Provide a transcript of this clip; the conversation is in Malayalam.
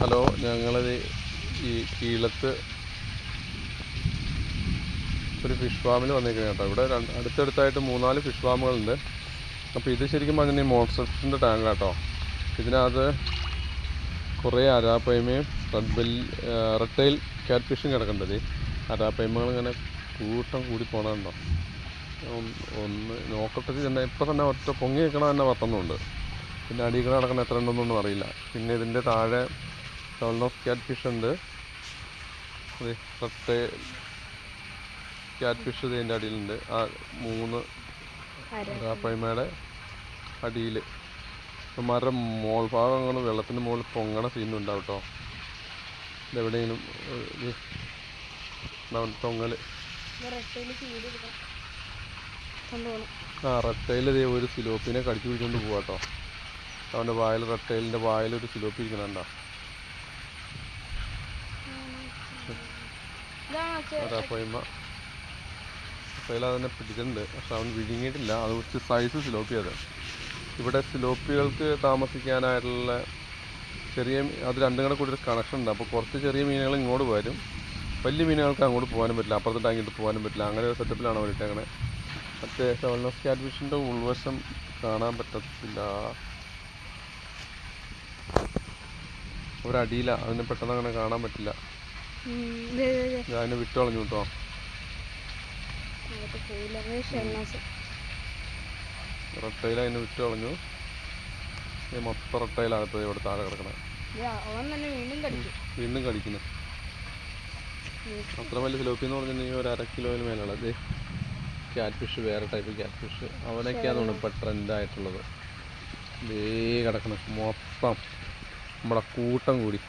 ഹലോ, ഞങ്ങളത് ഈ കീഴത്ത് ഒരു ഫിഷ് ഫാമിൽ വന്നിരിക്കുന്നത് കേട്ടോ. ഇവിടെ അടുത്തടുത്തായിട്ട് 3-4 ഫിഷ് ഫാമുകളുണ്ട്. അപ്പോൾ ഇത് ശരിക്കും പറഞ്ഞാൽ മോൺസ്റ്റർ ഫിഷിൻ്റെ ടാങ്ക് കേട്ടോ. ഇതിനകത്ത് കുറേ അരാപ്പയ്മയും റെഡ് ടൈൽ ക്യാറ്റ് ഫിഷും കിടക്കേണ്ടത്. അരാപ്പയ്മകൾ ഇങ്ങനെ കൂട്ടം കൂടി പോകണുണ്ടോ. ഒന്ന് നോക്കട്ടെ തന്നെ. ഇപ്പം തന്നെ ഒറ്റ പൊങ്ങി നിൽക്കണ തന്നെ 10 പിന്നെ അടികൾ നടക്കണ എത്ര ഉണ്ടെന്നൊന്നും അറിയില്ല. പിന്നെ ഇതിൻ്റെ താഴെ ടോൾനോഫ് ക്യാറ്റ് ഫിഷ് ഉണ്ട്. റെഡ് ടൈൽ ക്യാറ്റ് ഫിഷ് ഇതിൻ്റെ അടിയിലുണ്ട്. ആ 3 അരാപ്പയ്മയുടെ അടിയിൽ മരം മോൾ ഭാഗങ്ങൾ വെള്ളത്തിന് മുകളിൽ പൊങ്ങണ സീനുണ്ടാവും കേട്ടോ. ഇതെവിടെയെങ്കിലും പൊങ്ങൽ റെഡ് ടൈൽ ഒരു സിലോപ്പിനെ കടിച്ചു പിടിച്ചുകൊണ്ട് പോവാ കേട്ടോ. അവൻ്റെ വായിൽ റെഡ് ടൈലിൻ്റെ വായിലൊരു സിലോപ്പി ഇരിക്കണുണ്ടോ. അരാപ്പയ്മ ടൈൽ അതിനെ പിടിച്ചിട്ടുണ്ട്, പക്ഷെ അവൻ വിഴുങ്ങിയിട്ടില്ല. അത് കുറച്ച് സൈസ് സിലോപ്പി. അത് ഇവിടെ സിലോപ്പികൾക്ക് താമസിക്കാനായിട്ടുള്ള അത് രണ്ടും കൂടെ കൂടി ഒരു കണക്ഷൻ ഉണ്ട്. അപ്പോൾ കുറച്ച് ചെറിയ മീനുകൾ ഇങ്ങോട്ട് വരും, വലിയ മീനുകൾക്ക് അങ്ങോട്ട് പോകാനും പറ്റില്ല, അപ്പുറത്തെ ടാങ്കിട്ട് പോകാനും പറ്റില്ല. അങ്ങനെ ഒരു സെറ്റപ്പിലാണ് അവരിട്ട്. അങ്ങനെ മറ്റേ ടോൾനോഫ് ക്യാറ്റ് ഫിഷിൻ്റെ ഉൾവശം കാണാൻ പറ്റത്തില്ല. ഒരടിയില, അതിന് പെട്ടെന്ന് അങ്ങനെ കാണാൻ പറ്റില്ല. അതിനെ വിട്ട് കളഞ്ഞു കേട്ടോ. റെട്ടയിൽ അതിനെ വിട്ട് കളഞ്ഞു. മൊത്തം റെട്ടയിലകത്ത് ഇവിടെ താഴെ കിടക്കണേ. വീണ്ടും കടിക്കുന്നു. അത്ര വലിയ സിലോപ്പി എന്ന് പറഞ്ഞിട്ടുണ്ടെങ്കിൽ ഒരു 1/2 കിലോയിൽ മേലുള്ളത്. ക്യാറ്റ് ഫിഷ്, വേറെ ടൈപ്പ് ക്യാറ്റ് ഫിഷ്, അവനൊക്കെയാണ് തോന്നുന്നു ഇപ്പം ട്രെൻഡായിട്ടുള്ളത്. കിടക്കണം മൊത്തം നമ്മുടെ കൂട്ടം കൂടി.